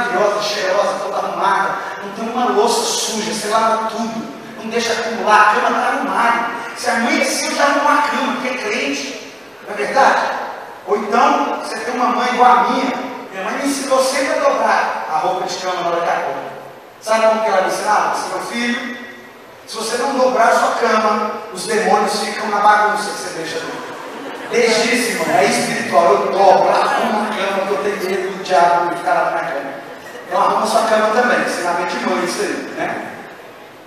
maravilhosa, cheirosa, toda arrumada, não tem uma louça suja, você lava tudo, não deixa acumular, a cama está arrumada. Se amanheceu, já arrumou a cama, porque é crente, não é verdade? Ou então, você tem uma mãe igual a minha mãe me ensinou sempre a dobrar a roupa de cama na hora que acorda. Sabe como que ela me ensinava? Disse: meu filho, se você não dobrar a sua cama, os demônios ficam na bagunça que você deixa dentro. Desde isso, irmão, é espiritual. Eu dobro, arrumo a cama, que eu tenho medo do diabo de ficar lá na cama. Então arruma a sua cama também, ensinamento de mãe, isso aí, né?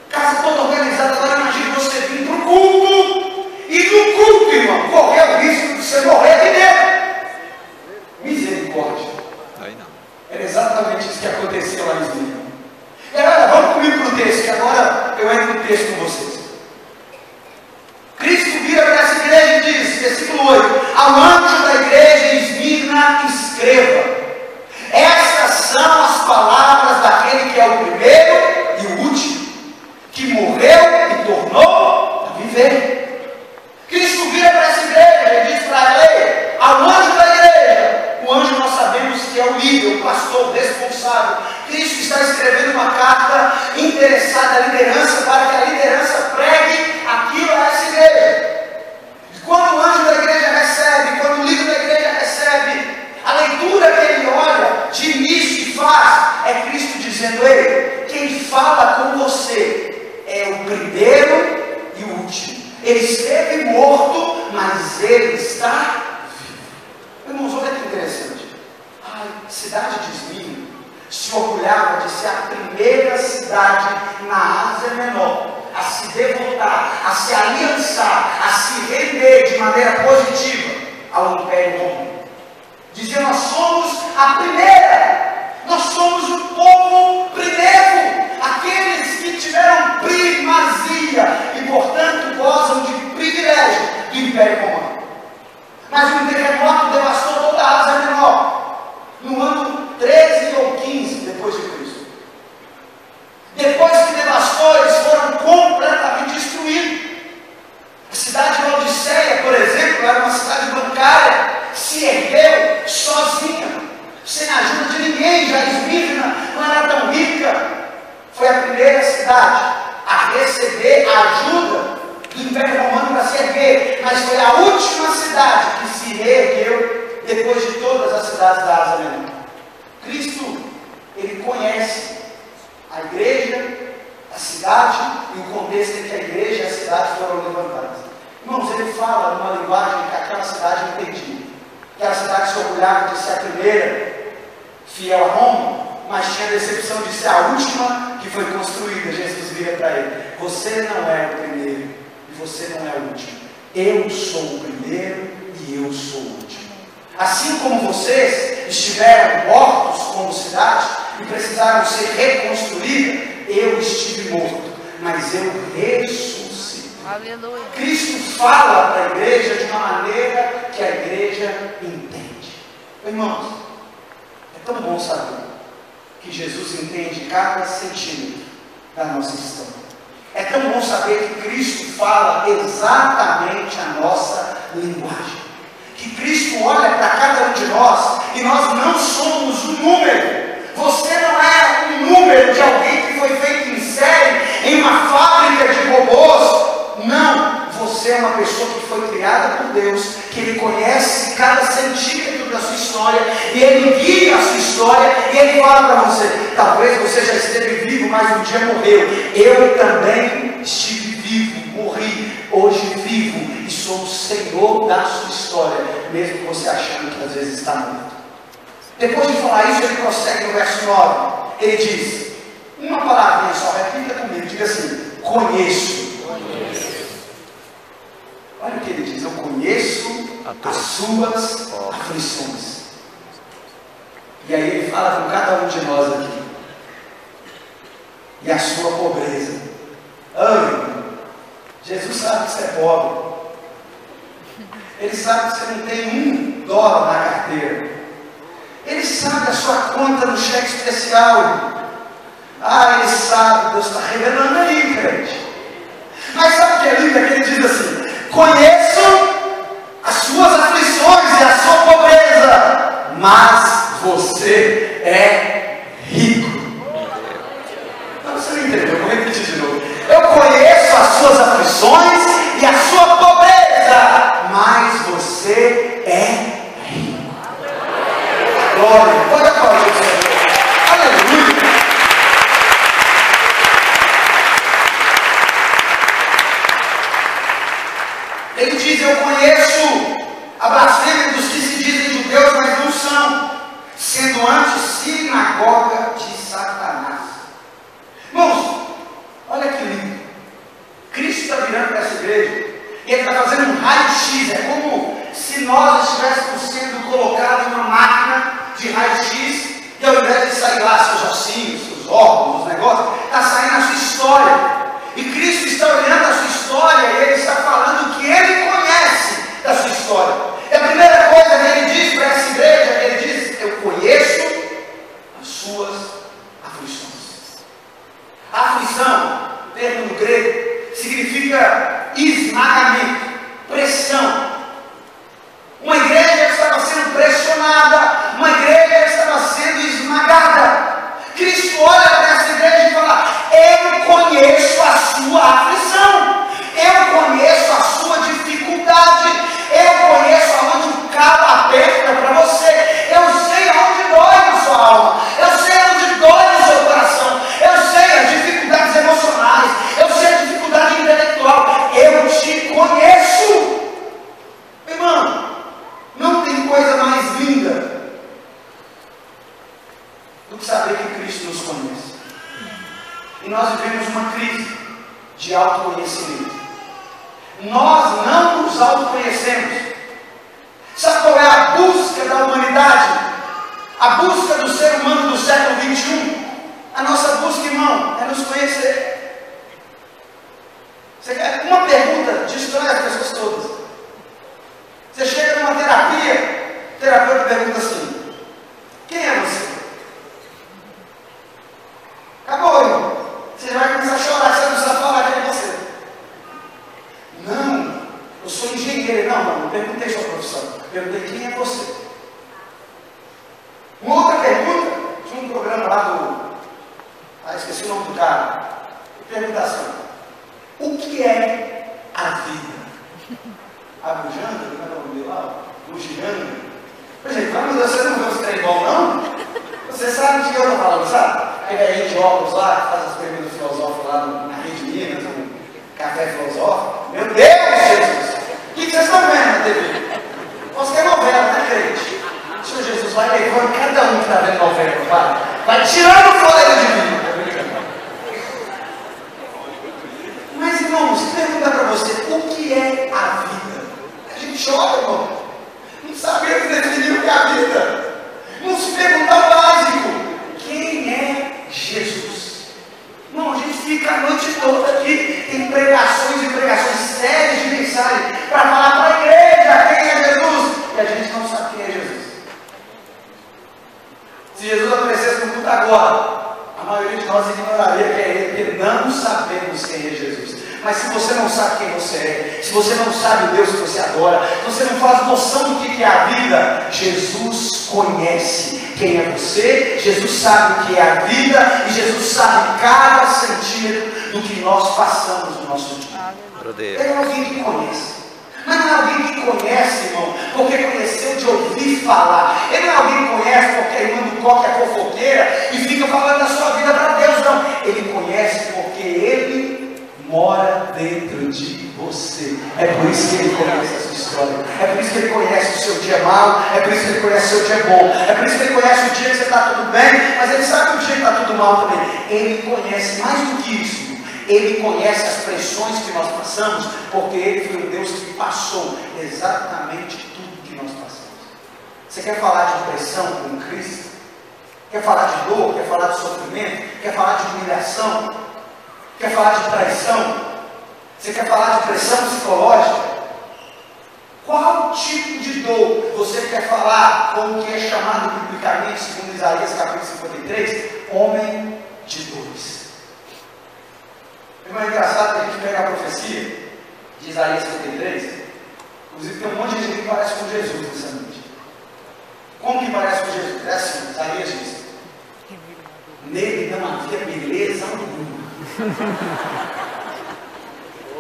Casa toda organizada. Agora imagine você vir para o culto, e no culto, irmão, correr o risco de você morrer de medo. Misericórdia. Aí não. Era exatamente isso que aconteceu lá em Esmirna. E agora, vamos comigo para o texto, que agora eu entro no texto com vocês. Cristo vira para essa igreja e diz, versículo 8: ao anjo da igreja em Esmirna escreva: estas são as palavras daquele que é o primeiro e o último, que morreu e tornou a viver. Cristo vira para essa igreja e diz para ela, ao anjo da igreja. O anjo nós sabemos que é o líder, o pastor, o responsável. Cristo está escrevendo uma carta interessada à liderança, para que a liderança pregue aquilo a essa igreja. E quando o anjo da igreja recebe, quando o líder da igreja recebe, a leitura que ele olha de início e faz, é Cristo dizendo: ei, quem fala com você é o primeiro e o último. Ele esteve morto, mas ele está vivo. Irmãos, olha que interessante. A cidade de Esmirna se orgulhava de ser a primeira cidade na Ásia Menor a se devotar, a se aliançar, a se render de maneira positiva ao Império Romano. Dizia: nós somos a primeira, nós somos o povo primeiro, aqueles que tiveram primazia e portanto gozam de privilégio do Império Romano. Mas um terremoto devastou toda a Ásia Menor, no ano 13 ou 15 depois de Cristo. Depois que devastou, eles foram completamente destruídos. A cidade de Laodiceia, por exemplo, era uma cidade bancária, se ergueu sozinha, sem a ajuda de ninguém. Já Esmirna não era tão rica, foi a primeira cidade a receber a ajuda do Império Romano para se erguer, mas foi a última cidade que se reergueu depois de todas as cidades da Ásia Menor. Cristo, ele conhece a igreja, a cidade e o contexto em que a igreja e a cidade foram levantadas. Irmãos, ele fala numa linguagem que aquela cidade entendia. Aquela cidade se orgulhava de ser a primeira, fiel a Roma, mas tinha a decepção de ser a última que foi construída. Jesus vira para ele: você não é o primeiro e você não é o último. Eu sou o primeiro e eu sou o último. Assim como vocês estiveram mortos como cidade e precisaram ser reconstruídos, eu estive morto, mas eu ressuscitei. Aleluia. Cristo fala para a igreja de uma maneira que a igreja entende. Irmãos, é tão bom saber que Jesus entende cada centímetro da nossa história. É tão bom saber que Cristo fala exatamente a nossa linguagem. Que Cristo olha para cada um de nós e nós não somos um número. Você não é um número de alguém que foi feito em série em uma fábrica de robôs. Não, você é uma pessoa que foi criada por Deus, que Ele conhece cada centímetro da sua história, e Ele guia a sua história, e Ele fala para você: talvez você já esteve vivo, mas um dia morreu. Eu também estive vivo, morri, hoje vivo, e sou o Senhor da sua história, mesmo você achando que às vezes está morto. Depois de falar isso, ele prossegue no verso 9. Ele diz, uma palavrinha só, repita comigo, diga assim: conheço. Olha o que ele diz: eu conheço as suas aflições. E aí ele fala com cada um de nós aqui. E a sua pobreza. Ame. Jesus sabe que você é pobre. Ele sabe que você não tem $1 na carteira. Ele sabe a sua conta no cheque especial. Ele sabe, Deus está revelando aí, crente. Mas sabe o que é lindo? É que ele diz assim: conheço as suas aflições e a sua pobreza, mas você é raio-x. É como se nós estivéssemos sendo colocados em uma máquina de raio-x e ao invés de sair lá seus ossinhos, seus órgãos, os negócios, está saindo a sua história. E Cristo está olhando a sua história e Ele está falando o que Ele conhece da sua história. E a primeira coisa que Ele diz para essa igreja, Ele diz: eu conheço as suas aflições. A aflição, termo no grego, significa esmagamento, pressão. Uma igreja que estava sendo pressionada, uma igreja que estava sendo esmagada. Cristo olha para essa igreja e fala: eu conheço a sua aflição, eu conheço a sua dificuldade, eu conheço aonde o cabo aperta para você, eu sei aonde dói na sua alma, eu sei aonde dói no seu coração, eu sei as dificuldades emocionais, eu sei a dificuldade intelectual, eu te conheço. Irmão, não tem coisa mais linda do que saber que Cristo nos conhece. E nós vivemos uma crise de autoconhecimento. Nós não nos autoconhecemos. Sabe qual é a busca da humanidade? A busca do ser humano do século XXI? A nossa busca, irmão, é nos conhecer. Você quer? Uma pergunta destrói as pessoas todas. Você chega numa terapia, o terapeuta pergunta assim: quem é você? Acabou, irmão. Você vai começar a chorar, você não sabe falar quem é você. Não, eu sou engenheiro. Não perguntei sua profissão. Perguntei quem é você. Uma outra pergunta, tinha um programa lá do... esqueci o nome do cara. Pergunta assim: o que é a vida? Abujanda, como é o nome dele lá? Bugiganga. Gente, pelo amor de Deus, você não vê os trem bom, não? Você sabe de que eu estou falando, sabe? Aí vem de óculos lá, que faz as perguntas filosóficas lá na Rede Minas, um café filosófico. Meu Deus, Jesus! O que vocês estão vendo na TV? Qualquer novela, né, crente? O Senhor Jesus vai levando cada um que está vendo novela, vai tirando o fôlego de vida. Mas, irmãos, se perguntar para você, o que é a vida? A gente chora, irmão. Não sabemos definir o que é a vida. Não se perguntar o básico: quem é Jesus? Não, a gente fica a noite toda aqui em pregações e pregações, séries de mensagem, para falar para a igreja quem é Jesus, e a gente não sabe quem é Jesus. Se Jesus aparecesse no culto agora, a maioria de nós ignoraria quem é Ele, porque não sabemos quem é Jesus. Mas se você não sabe quem você é, se você não sabe o Deus que você adora, se você não faz noção do que é a vida, Jesus conhece quem é você, Jesus sabe o que é a vida, e Jesus sabe cada centímetro do que nós passamos no nosso dia. Ele é alguém que conhece. Mas não é alguém que conhece, irmão, porque conheceu de ouvir falar. Ele não é alguém que conhece porque a irmã do coque é fofoqueira e fica falando da sua vida para Deus, não. Ele conhece porque Ele mora dentro de você. É por isso que Ele conhece a sua história. É por isso que Ele conhece o seu dia mau. É por isso que Ele conhece o seu dia bom. É por isso que Ele conhece o dia que você está tudo bem, mas Ele sabe o dia que está tudo mal também. Ele conhece mais do que isso. Ele conhece as pressões que nós passamos, porque Ele foi um Deus que passou exatamente tudo que nós passamos. Você quer falar de pressão com Cristo? Quer falar de dor? Quer falar de sofrimento? Quer falar de humilhação? Quer falar de traição? Você quer falar de pressão psicológica? Qual tipo de dor você quer falar com o que é chamado biblicamente, segundo Isaías capítulo 53, homem de dores? Irmão, é engraçado que a gente pega a profecia de Isaías 53, inclusive tem um monte de gente que parece com Jesus nessa noite. Como que parece com Jesus? É assim, Isaías diz: nele não havia beleza alguma.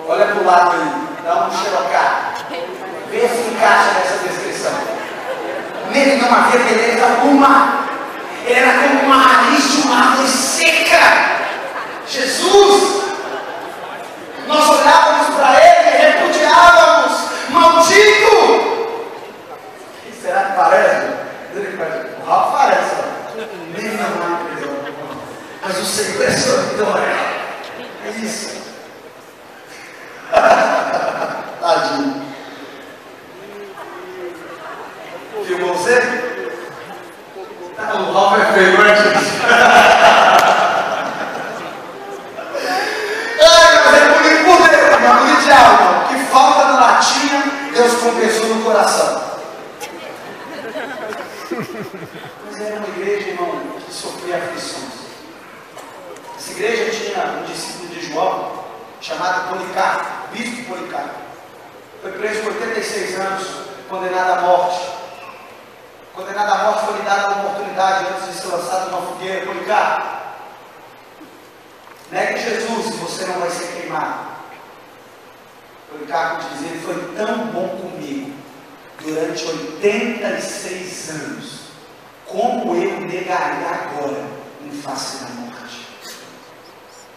Olha para o lado aí, dá um xerocado, vê se encaixa nessa descrição. Nele não havia beleza alguma, ele era como uma raiz de uma árvore seca. Jesus, nós olhávamos para Ele e repudiávamos: maldito! Será que parece? O Rafa parece, nem não há beleza, mas o Senhor é sua vitória. É isso. Tadinho. aflições. Essa igreja tinha um discípulo de João, chamado Policarpo, bispo Policarpo. Foi preso por 86 anos, condenado à morte. Condenado à morte, foi lhe dada a oportunidade antes de ser lançado numa fogueira. Policarpo, negue Jesus e você não vai ser queimado. Policarpo diz: ele foi tão bom comigo durante 86 anos, como eu negaria agora em face da morte?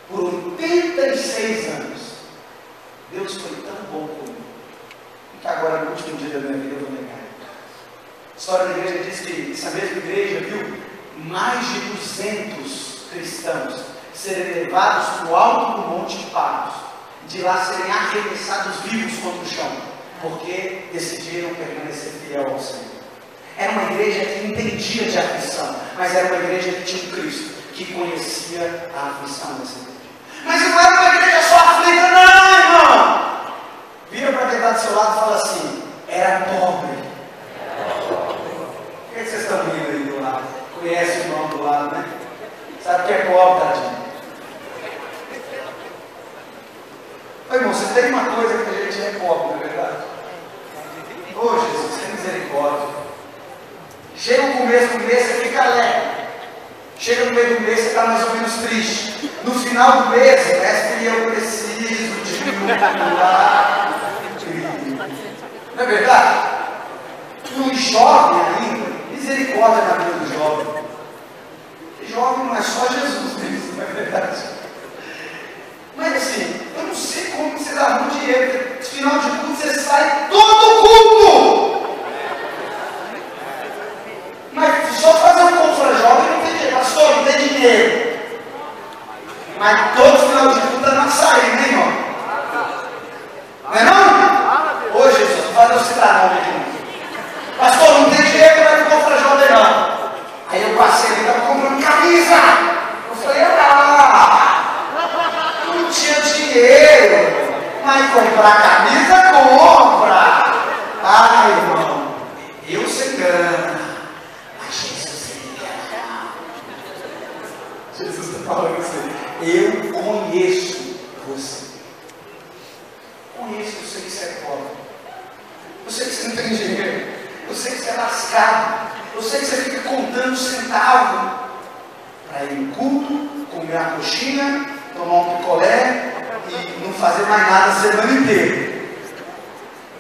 Por 86 anos, Deus foi tão bom comigo, que agora no último dia da minha vida eu vou negar. A história da igreja diz que essa mesma igreja viu mais de 200 cristãos serem levados para o alto do Monte Patmos, de lá serem arremessados vivos contra o chão, porque decidiram permanecer fiel ao Senhor. Era uma igreja que entendia de aflição, mas era uma igreja que tinha um Cristo, que conhecia a aflição dessa igreja. Mas não era uma igreja só aflita, não, irmão! Vira para quem está do seu lado e fala assim: era pobre. Por que vocês estão rindo aí do lado? Conhece o irmão do lado, né? Sabe que é pobre, tadinho. Ô, irmão, você tem uma coisa que a gente é pobre, não é verdade? Ô, Jesus, tem misericórdia. Chega o começo do mês, você fica alegre. Chega no meio do mês, você está mais ou menos triste. No final do mês, mestre, eu preciso de um milagre. Não é verdade? Um jovem ainda, misericórdia na vida do jovem. Jovem não é só Jesus mesmo, não é verdade? Mas assim, eu não sei como você dá arruma dinheiro. No final de culto você sai todo culto. Mas só fazer um culto para jovem não tem dinheiro. Pastor, não tem dinheiro. Mas todo final de culto é na saída, né, irmão? Não é não? Ô Jesus, não faz eu citar nome aqui. Pastor, não tem dinheiro para culto para jovem não. Aí eu passei ali, estava comprando camisa. Eu falei: não tinha dinheiro, mas comprar camisa, compra. Ai, irmão, eu sem grana, mas Jesus sem grana. Jesus está falando assim: eu conheço você. Conheço, eu sei que você é pobre. Eu sei que você não tem dinheiro. Eu sei que você é lascado. Eu sei que você fica contando centavo para ir no culto, comer uma coxinha, tomar um picolé e não fazer mais nada a semana inteira.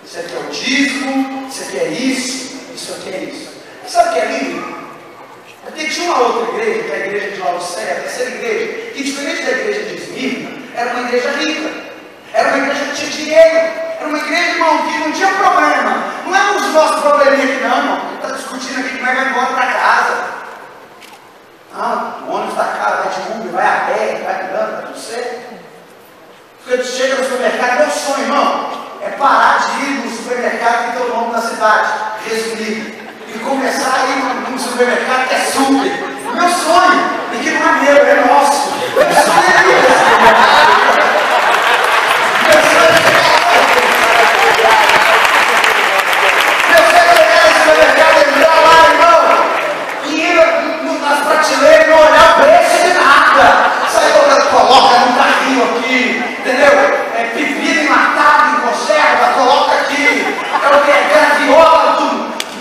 Isso aqui é o dízimo, isso aqui é isso aqui é isso. Mas sabe o que é lindo? Porque tinha uma outra igreja, que é a igreja de Laodiceia, a terceira igreja, que diferente da igreja de Esmirna, era uma igreja rica. Era uma igreja que tinha dinheiro. Era uma igreja, irmão, que não tinha problema. Não é os nossos probleminha aqui, não, irmão. Está discutindo aqui como é que vai embora para casa. O ônibus da casa, vai de Uber, vai a pé, vai andando, está tudo certo. Porque tu chega no supermercado, meu sonho, irmão, é parar de ir no supermercado que tem o nome da cidade, resumido. E começar a ir no supermercado que é super. Meu sonho, e que não é meu, é nosso. Meu sonho é isso. Meu sonho é nas prateleiras e não olhar o preço de nada. Sai colocando, coloca num carrinho aqui, entendeu? Pepino enlatado em conserva, coloca aqui. É o que? Graviola do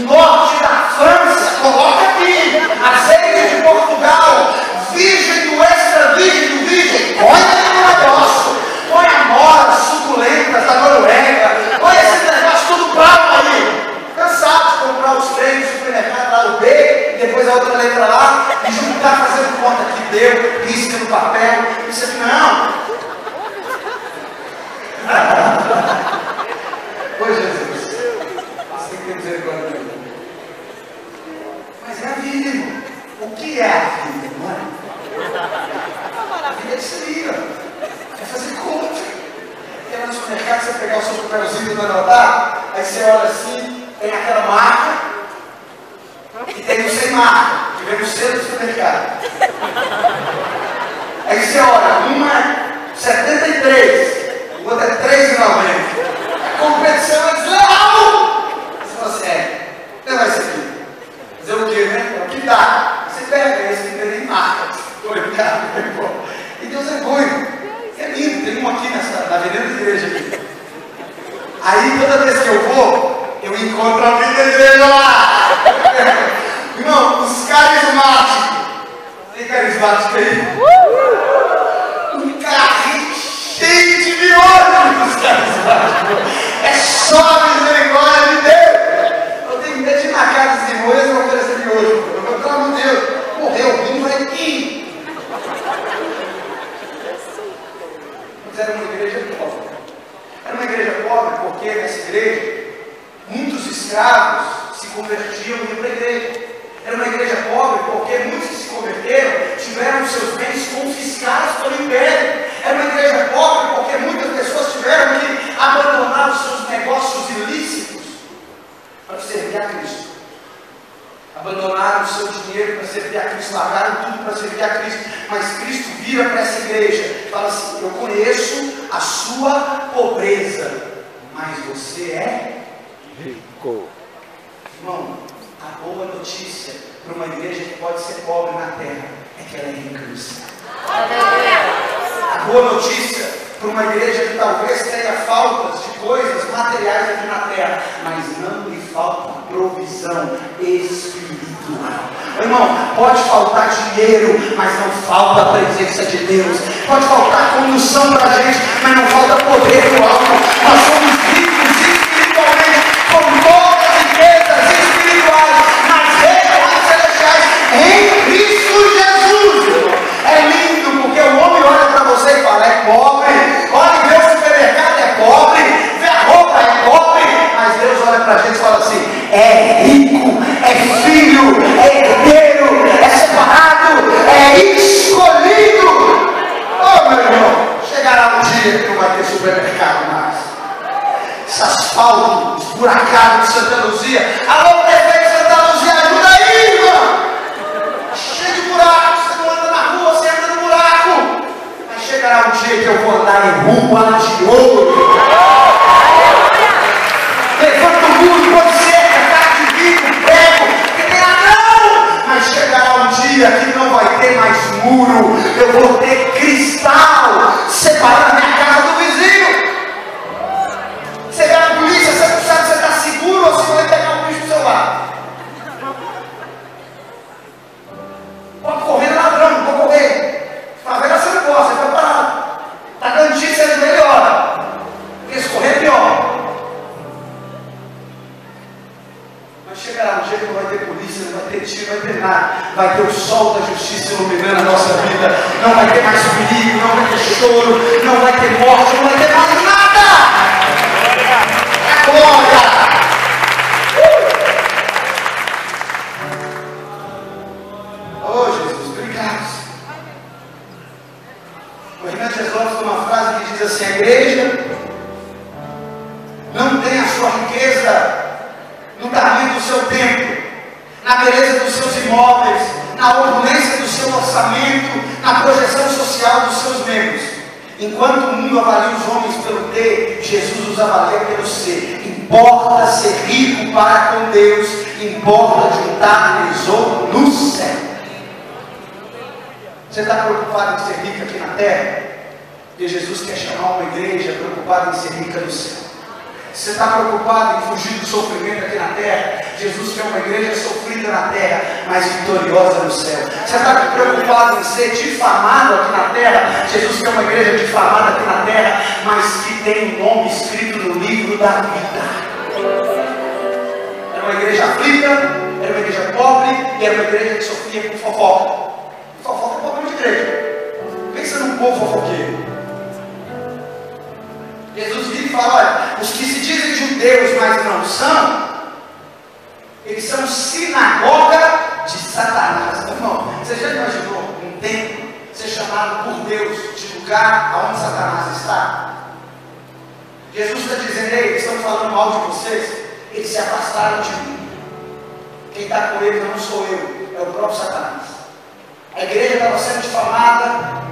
norte da França, coloca aqui. Azeite de Portugal, virgem do extra virgem do virgem, põe aí no negócio. Põe amoras suculentas da Noruega, põe esse negócio tudo bravo aí. Cansado de comprar os três no supermercado lá do B, e depois a outra letra lá, e juntar, fazendo conta que deu, risca no papel, isso aqui não. Ô Jesus, você tem que ter misericórdia de mim. Mas é a vida, irmão. O que é a vida, não é? A vida é se liga, é fazer conta. Porque lá no supermercado você pegar o seu papelzinho do anotar, aí você olha assim, tem aquela marca e tem o sem marca, que vem no centro do supermercado. Aí você olha, uma é 73, o outro é 3,90. A competição é desleal. Você fala assim: não vai ser aqui. Fazer o quê, né? É o que dá. Você pega esse que não tem nem marca. carro e foi embora. E Deus é doido. É lindo, tem um aqui na avenida da igreja aqui. Aí toda vez que eu vou, eu encontro alguém da igreja lá. Irmão, os carismáticos. Tem carismático aí? Um carrinho cheio de miolo dos carismáticos. É só a misericórdia de Deus. Eu tenho medo de marcar dos irmãos e eu oferecer miojo. Eu vou, pelo amor de Deus, morreu alguém, vai aqui. Mas era uma igreja pobre. Era uma igreja pobre porque nessa igreja muitos escravos se convertiam e iam para a igreja. Era uma igreja pobre porque muitos que se converteram tiveram seus bens confiscados pelo império. Era uma igreja pobre porque muitas pessoas tiveram que abandonar os seus negócios ilícitos para servir a Cristo. Abandonaram o seu dinheiro para servir a Cristo, largaram tudo para servir a Cristo. Mas Cristo vira para essa igreja e fala assim: eu conheço a sua pobreza, mas você é rico. Irmão, a boa notícia para uma igreja que pode ser pobre na terra é que ela é rica no céu. A boa notícia para uma igreja que talvez tenha faltas de coisas materiais aqui na terra, mas não lhe falta provisão espiritual. Irmão, pode faltar dinheiro, mas não falta a presença de Deus. Pode faltar condução para a gente, mas não falta poder do alto. Nós somos ricos espiritualmente, com todas as riquezas espirituais nas regiões celestiais em Cristo Jesus. É lindo porque o homem olha para você e fala: é pobre. Olha e vê o supermercado, é pobre. Vê a roupa, é pobre. Mas Deus olha para a gente e fala assim: é rico, é filho, é herdeiro, é separado, é escolhido. Oh, meu irmão, chegará um dia que não vai ter supermercado mais. Esse asfalto esburacado de Santa Luzia. Alô, prefeito de Santa Luzia, ajuda aí, irmão. Cheio de buracos. Você não anda na rua, você anda no buraco. Mas chegará um dia que eu vou andar em rua de ouro. Levanta o muro, pode ser, carro de vidro, prego, que tem anão. Mas chegará um dia que não vai ter mais muro. Eu vou ter cristal separando minha casa do vizinho. Você vê a polícia, você não sabe se está seguro ou se vai pegar um bicho do seu lado. Pode correr ladrão, não pode correr. Favela você não pode, você vai parar. Está dando tiro, você é melhor. Porque se correr é pior. Mas chegará um dia que não vai ter polícia, não vai ter tiro, não vai ter nada. Vai ter o sol da justiça iluminando a nossa vida. Não vai ter mais perigo, não vai ter choro, não vai ter morte, não vai ter mais nada. Glória! Oh Jesus, obrigado. O Hernandes Lopes tem uma frase que diz assim: a igreja não tem a sua riqueza no tamanho do seu templo, na beleza dos seus imóveis, na opulência do seu orçamento, na projeção social dos seus membros. Enquanto o mundo avalia os homens pelo ter, Jesus os avalia pelo ser. Importa ser rico para com Deus, importa juntar tesouro no céu. Você está preocupado em ser rico aqui na terra? Porque Jesus quer chamar uma igreja preocupada em ser rica no céu. Você está preocupado em fugir do sofrimento aqui na terra? Jesus quer uma igreja sofrida na terra, mas vitoriosa no céu. Você está preocupado em ser difamado aqui na terra? Jesus quer uma igreja difamada aqui na terra, mas que tem um nome escrito no livro da vida. Era uma igreja aflita, era uma igreja pobre, e era uma igreja que sofria com fofoca. Fofoca é problema de igreja. Pensa num povo fofoqueiro. Jesus vira e fala: olha, os que se dizem judeus, mas não são, eles são sinagoga de Satanás. Irmão, você já imaginou um templo ser chamado por Deus de lugar aonde Satanás está? Jesus está dizendo: ei, eles estão falando mal de vocês, eles se afastaram de mim. Quem está com eles não sou eu, é o próprio Satanás. A igreja estava sendo difamada,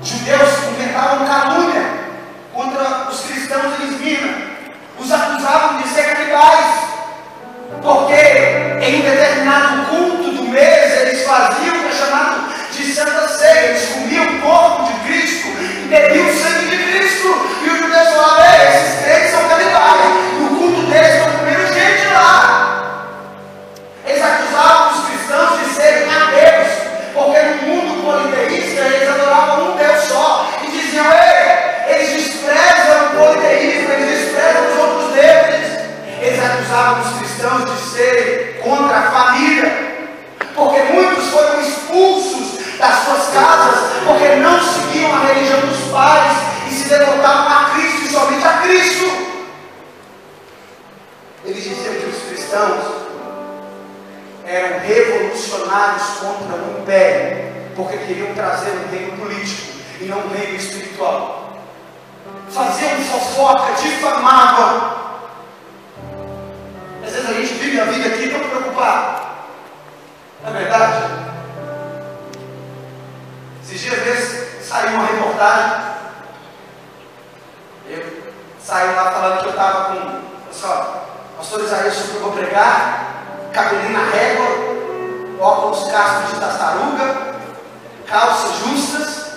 os judeus inventavam calúnia contra os cristãos em Esmina, os acusavam de ser canibais, porque em um determinado culto do mês eles faziam o que é chamado de Santa Ceia. Eles não seguiam a religião dos pais e se devotavam a Cristo e somente a Cristo. Eles diziam que os cristãos eram revolucionários contra o império, porque queriam trazer um reino político e não um reino espiritual. Faziam fofoca, difamavam. Às vezes a gente vive a vida aqui tão preocupado. Não é verdade? Esses dias desses saiu uma reportagem. Eu saí lá falando que eu estava com, pessoal, pastor Isaías, que eu vou pregar, cabelinho na régua, óculos cascos de tartaruga, calças justas,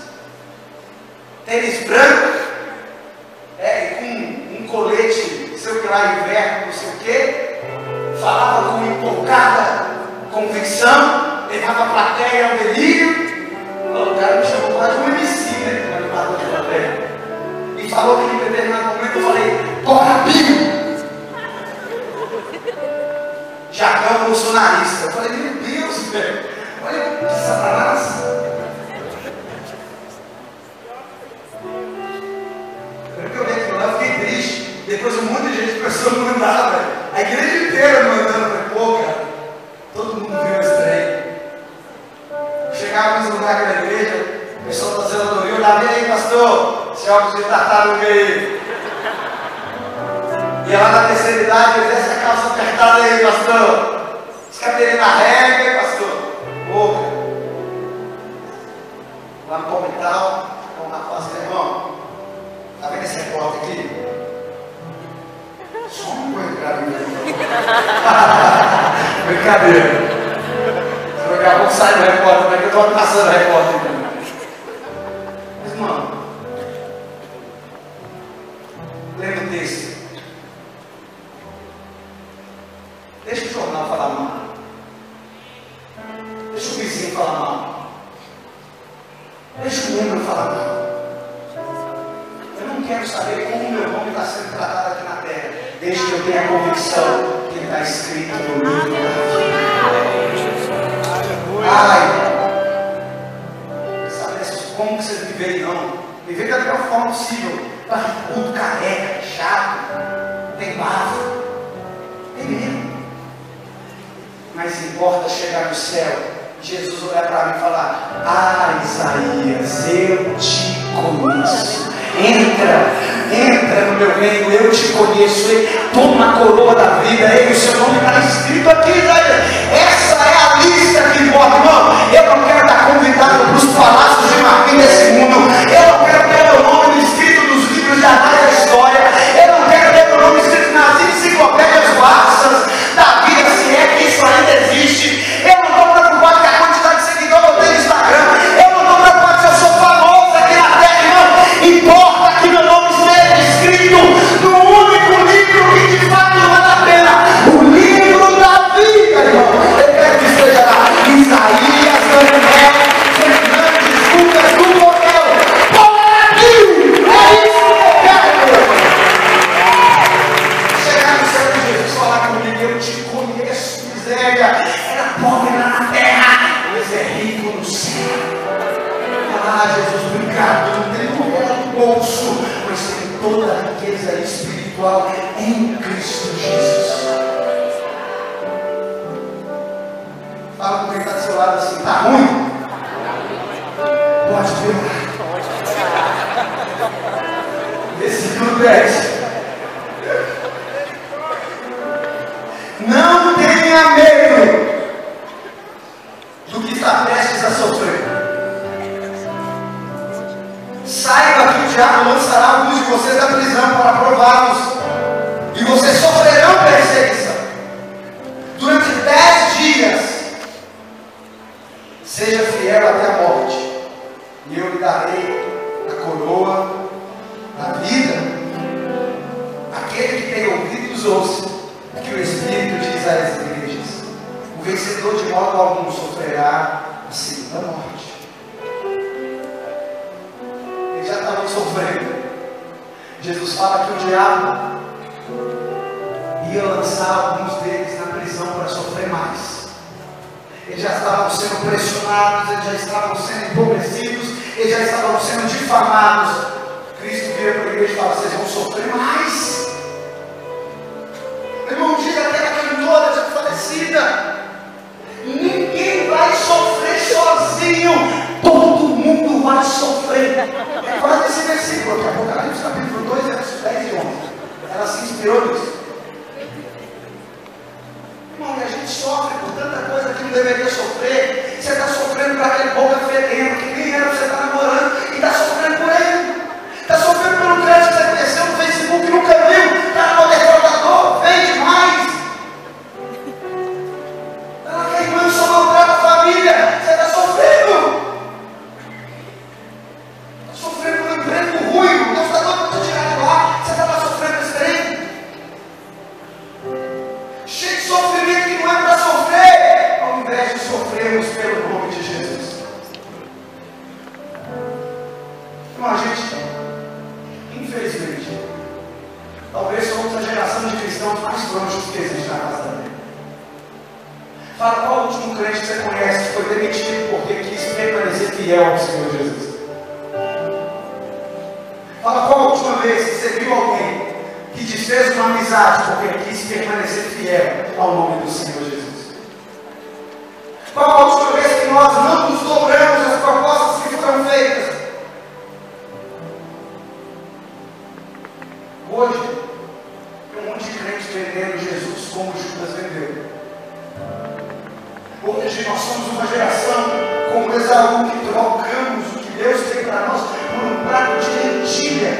tênis branco, e com um colete, sei o que lá, inverno, não sei o que, falava com empolgada convicção, levava a plateia ao delírio. O cara me chamou quase de um MC, né, como animador de plateia, e falou que em determinado momento eu falei: bora, Binho! Jargão bolsonarista. Eu falei: meu Deus, velho, olha que satanás. Eu vi aquilo lá, eu fiquei triste. Depois um monte de gente começou a mandar, velho. A igreja inteira mandando. Eu falei: pô, cara, todo mundo viu esse trem. Chegava nesse lugar aqui na igreja, o pessoal da zeladoria olhava: e aí, pastor, esse óculos de tartaruga aí. E lá na terceira idade, ele desce a calça apertada aí, pastor. Os cabelinhos na régua, pastor. Ô, lá no Palmital, um rapaz, irmão, tá vendo esse repórter aqui? Só não vou entrar no meu. Brincadeira. Daqui a pouco sai do repórter, como é que eu estou passando o repórter? Mas, irmão, lendo o texto, deixa o jornal falar mal. Deixa o vizinho falar mal. Deixa o membro falar mal. Eu não quero saber como o meu nome está sendo tratado aqui na terra. Desde que eu tenha a convicção que está escrito no livro da vida. Ai, sabe como que vocês viverem não? Viver da melhor forma possível. Barrigudo, careca, chato, tem bafo. Tem mesmo. Mas importa chegar no céu, Jesus olhar para mim e falar: ah, Isaías, eu te conheço. Entra no meu reino, eu te conheço. Toma a coroa da vida, o seu nome está escrito aqui, Isaías. Essa é a lista que importa, irmão. Eu não quero estar convidado para os palácios de marfim desse mundo. Eu não quero ter meu nome escrito nos livros de anais da história. Eu não quero ter meu nome escrito nas enciclopédias varsas da vida, se é que isso ainda existe. Eu não estou preocupado com a quantidade de seguidores que eu tenho no Instagram. Eu não estou preocupado se eu sou famoso aqui na terra, irmão. Importa que meu nome esteja escrito no único livro que de fato vale a pena, o livro da vida, irmão. Eu quero que esteja lá: Isaías, Daniel, Fernandes, Lucas, do Morel. Bora aqui! É isso que eu quero! Chegar no céu de Jesus, falar comigo: eu te conheço, miséria. Era pobre lá na terra, mas é rico no céu. Ah, Jesus, obrigado. Não tem dinheiro no bolso, mas tem toda a riqueza espiritual em Cristo Jesus. Fala com quem está do seu lado assim: está ruim? Pode piorar. Versículo 10. Não tenha medo do que está prestes a sofrer. Saiba que o diabo lançará alguns de vocês da prisão para prová-los, e vocês sofrerão perseguição durante 10 dias. Seja fiel até a morte, e eu lhe darei a coroa da vida. Aquele que tem ouvidos, ouça o que o Espírito diz às igrejas. O vencedor de modo algum sofrerá a segunda morte. Eles já estavam sofrendo. Jesus fala que o diabo ia lançar alguns deles na prisão para sofrer mais. Eles já estavam sendo pressionados, eles já estavam sendo empobrecidos, eles já já estavam sendo difamados, Cristo vira para a igreja e fala: vocês vão sofrer mais. Meu irmão, diz aquela cantora já falecida: ninguém vai sofrer sozinho, todo mundo vai sofrer. É quase esse versículo aqui, Apocalipse capítulo 2, versos 10 e 11. Ela se inspirou nisso. Irmão, e a gente sofre por tanta coisa que não deveria sofrer. Você está sofrendo por aquele boca fedendo, que nem era você está namorando, e está sofrendo por ele. Está sofrendo pelo crente que você conheceu no Facebook e nunca viu. Está no defraudador, vende mais. Ela queimando, só maltrata a família. Você está sofrendo. Está sofrendo por um emprego ruim. Deus está doido para te tirar de lá. Você está sofrendo esse trem. Cheio de sofrimento que não é para sofrer, ao invés de sofrermos pelo nome de Jesus. Então a gente, infelizmente, talvez somos a geração de cristãos mais frouxos que existe na face da terra. Fala, qual o último crente que você conhece que foi demitido porque quis permanecer fiel ao Senhor Jesus? Fala, qual a última vez que você viu alguém que desfez uma amizade porque quis permanecer fiel ao nome do Senhor Jesus? Qual a última vez que nós não nos dobramos às propostas que foram feitas? Hoje, tem um monte de crentes vendendo Jesus como Judas vendeu. Hoje nós somos uma geração como Esaú, que trocamos o que Deus tem para nós por um prato de lentilha.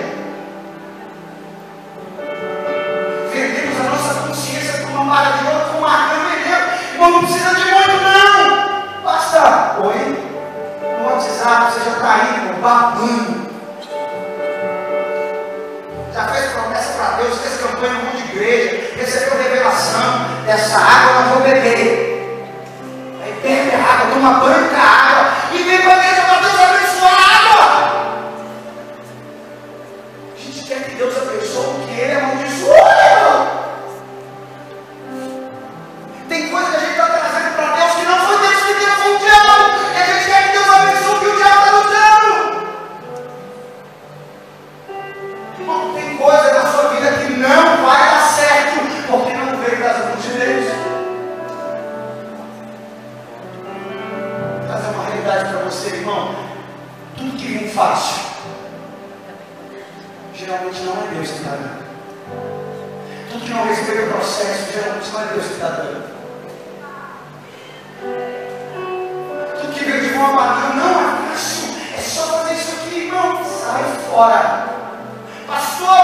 Vendemos a nossa consciência por uma barra de ouro, com uma cama vendendo. Irmão, não precisa de muito não. Basta, oi, no WhatsApp você já está indo, babando. Já fez promessa para Deus, fez campanha no mundo de igreja, recebeu revelação, dessa água eu não vou beber. Aí bebe a água, toma banho com a água, e vem para a igreja para Deus abençoar a água. A gente quer que Deus abençoe o que Ele amaldiçoou. Tem coisa que a gente está trazendo para Deus que não foi Deus que deu, foi o diabo. E a gente quer que Deus abençoe o que o diabo está nos dando. Irmão, tem coisa na sua vida que não vai dar certo, porque não veio das mãos de Deus. Vou trazer uma realidade para você, irmão. Tudo que vem fácil, geralmente não é Deus que está dando. Tudo que não respeita o processo, geralmente não é Deus que está dando. Tudo que veio de uma maneira, não é fácil, é só fazer isso aqui, irmão. Sai fora. Pastor,